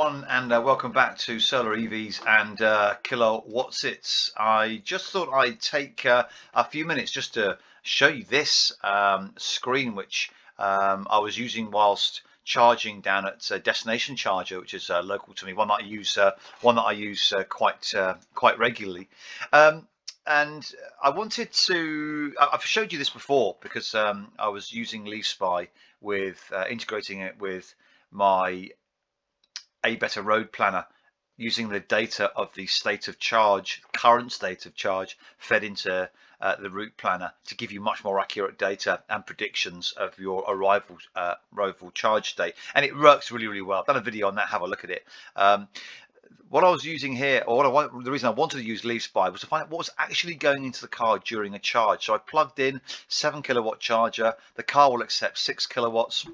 everyone, and welcome back to Solar EVs and Kilowattits. I just thought I'd take a few minutes just to show you this screen, which I was using whilst charging down at Destination Charger, which is local to me, one that I use quite regularly. And I wanted to, I've showed you this before because I was using LeafSpy with integrating it with my A Better Road Planner, using the data of the state of charge, current state of charge, fed into the route planner to give you much more accurate data and predictions of your arrival charge state. And it works really well. I've done a video on that. Have a look at it. What I was using here, or the reason I wanted to use LeafSpy was to find out what was actually going into the car during a charge. So I plugged in 7 kilowatt charger. The car will accept 6 kilowatts.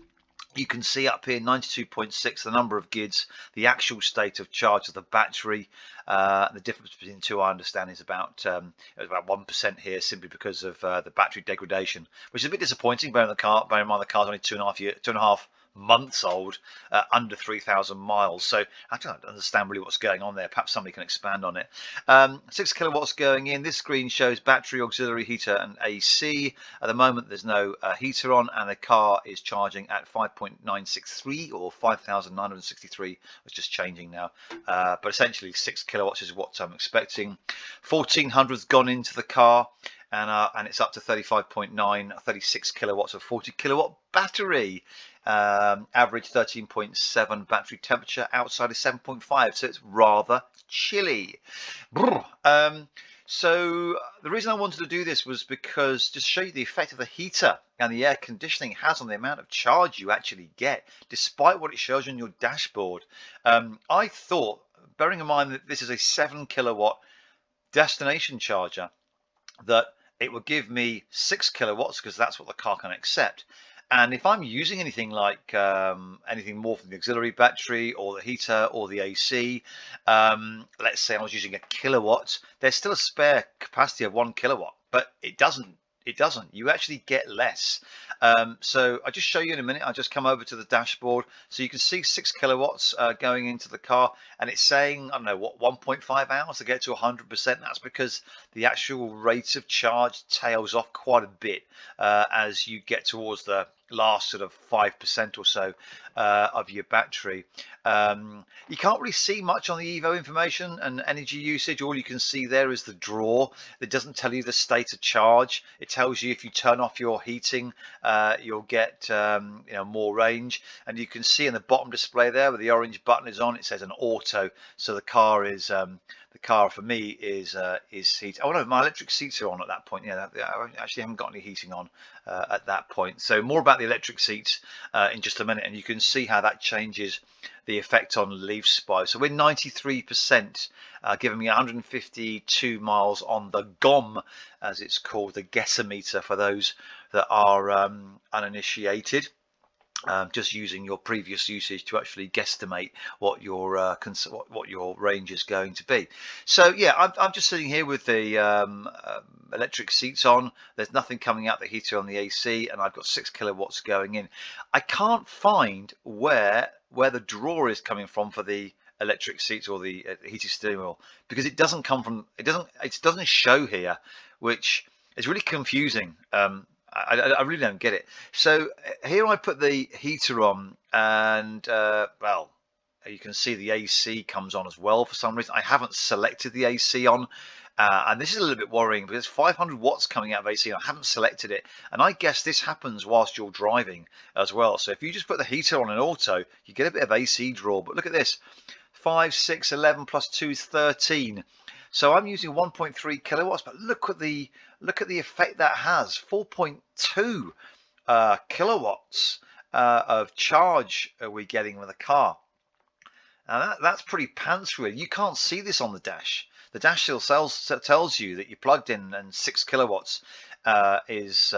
You can see up here 92.6, the number of GIDs, the actual state of charge of the battery. The difference between the two, I understand, is about 1% here, simply because of the battery degradation, which is a bit disappointing. Bearing in mind the car's only 2.5 months old, under 3,000 miles. So I don't understand really what's going on there. Perhaps somebody can expand on it. 6 kilowatts going in. This screen shows battery, auxiliary, heater and AC. At the moment there's no heater on, and the car is charging at 5.963 or 5,963. It's just changing now, but essentially 6 kilowatts is what I'm expecting. 1,400's gone into the car, and it's up to 35.9, 36 kilowatts of 40 kilowatt battery. Average 13.7 battery temperature, outside is 7.5, so it's rather chilly. So the reason I wanted to do this was because just to show you the effect of the heater and the air conditioning has on the amount of charge you actually get, despite what it shows on your dashboard. I thought, bearing in mind that this is a 7 kilowatt destination charger, that it would give me 6 kilowatts because that's what the car can accept. And if I'm using anything like anything more from the auxiliary battery or the heater or the AC, let's say I was using a kilowatt, there's still a spare capacity of 1 kilowatt, but it doesn't. You actually get less. So I'll just show you in a minute. I'll just come over to the dashboard so you can see 6 kilowatts going into the car, and it's saying, I don't know what, 1.5 hours to get to 100%. That's because the actual rate of charge tails off quite a bit as you get towards the last sort of 5% or so of your battery. You can't really see much on the Evo information and energy usage. All you can see there is the draw. It doesn't tell you the state of charge. It tells you if you turn off your heating, you'll get more range. And you can see in the bottom display there where the orange button is on, it says an auto. So the car is the car for me is heat. Oh no, my electric seats are on at that point. Yeah, I actually haven't got any heating on at that point. So more about the electric seats in just a minute, and you can see how that changes the effect on LeafSpy. So we're 93%, giving me 152 miles on the GOM, as it's called, the Getometer for those that are uninitiated. Just using your previous usage to actually guesstimate what your what your range is going to be. So yeah, I'm just sitting here with the electric seats on. There's nothing coming out the heater on the AC, and I've got 6 kilowatts going in. I can't find where the draw is coming from for the electric seats or the heated steering wheel, because it doesn't come from, it doesn't show here, which is really confusing. I really don't get it. So here I put the heater on, and well, you can see the AC comes on as well. For some reason I haven't selected the AC on, and this is a little bit worrying because 500 watts coming out of AC and I haven't selected it, and I guess this happens whilst you're driving as well. So if you just put the heater on in auto, you get a bit of AC draw. But look at this, 5, 6, 11 plus 2 is 13. So I'm using 1.3 kilowatts, but look at the effect that has. 4.2 kilowatts of charge are we getting with a car. Now that's pretty pants really. You can't see this on the dash. The dash still tells you that you plugged in, and 6 kilowatts was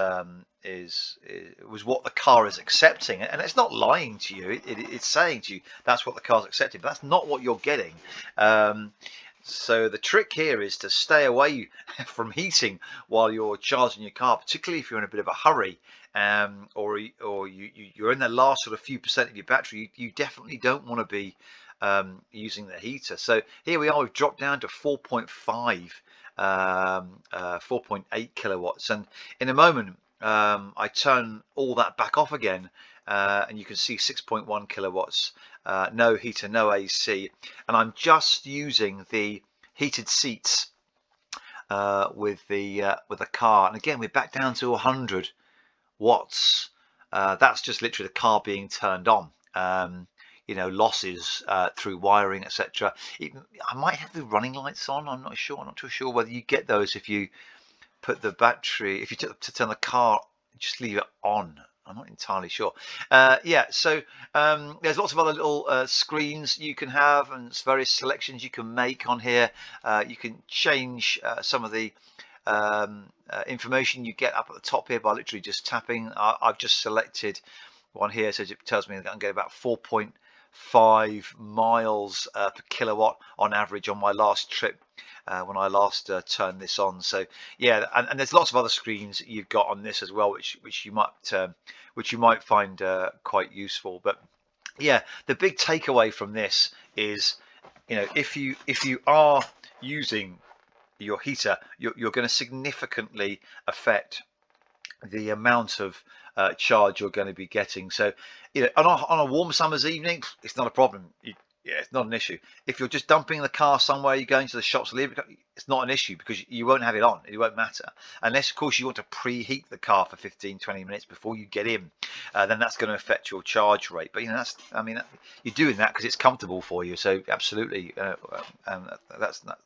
what the car is accepting, and it's not lying to you. It's saying to you that's what the car's accepting, but that's not what you're getting. So the trick here is to stay away from heating while you're charging your car, particularly if you're in a bit of a hurry, or you're in the last sort of few percent of your battery. You definitely don't want to be using the heater. So here we are, we've dropped down to 4.5, 4.8 kilowatts, and in a moment I turn all that back off again, and you can see 6.1 kilowatts, no heater, no AC, and I'm just using the heated seats with the car, and again we're back down to 100 watts. That's just literally the car being turned on. You know, losses through wiring, etc. I might have the running lights on. I'm not sure. I'm not too sure whether you get those if you put the battery. If you to turn the car, just leave it on. I'm not entirely sure. Yeah, so there's lots of other little screens you can have, and various selections you can make on here. You can change some of the information you get up at the top here by literally just tapping. I've just selected one here, so it tells me that I can get about 4.5 miles per kilowatt on average on my last trip when I last turned this on. So yeah, and there's lots of other screens you've got on this as well, which you might find quite useful. But yeah, the big takeaway from this is, you know, if you are using your heater, you're going to significantly affect the amount of charge you're going to be getting. So, you know, on a warm summer's evening, it's not a problem. Yeah, it's not an issue. If you're just dumping the car somewhere, you're going to the shops to leave it, it's not an issue because you won't have it on. It won't matter. Unless, of course, you want to preheat the car for 15-20 minutes before you get in. Then that's going to affect your charge rate. But, you know, you're doing that because it's comfortable for you. So, absolutely, that's not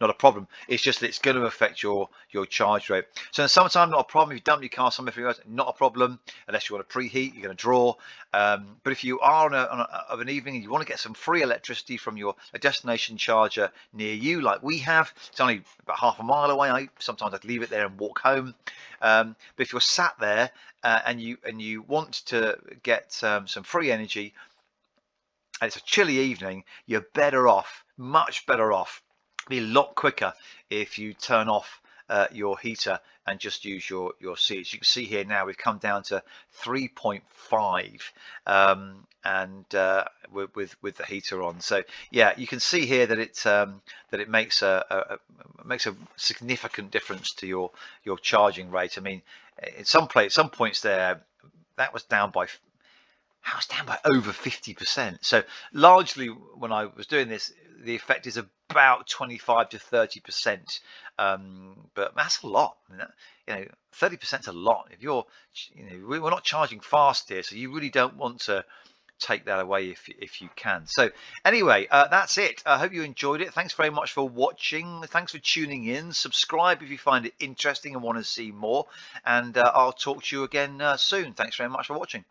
a problem. It's just that it's going to affect your charge rate. So, in the summertime, not a problem. If you dump your car somewhere, not a problem. Unless you want to preheat, you're going to draw. But if you are of an evening and you want to get some free electricity from a destination charger near you, like we have, it's only about half a mile away. Sometimes I'd leave it there and walk home. But if you're sat there and you want to get some free energy, and it's a chilly evening, you're better off, much better off, be a lot quicker if you turn off your heater and just use your seats. You can see here now we've come down to 3.5 and with the heater on. So yeah, you can see here that it makes a significant difference to your charging rate. I mean, at some points there, that was down by over 50%. So largely when I was doing this, the effect is about 25 to 30%. But that's a lot. I mean, you know, 30% is a lot. If you're, you know, we're not charging fast here, so you really don't want to take that away if you can. So anyway, that's it. I hope you enjoyed it. Thanks very much for watching. Thanks for tuning in. Subscribe if you find it interesting and want to see more. And I'll talk to you again soon. Thanks very much for watching.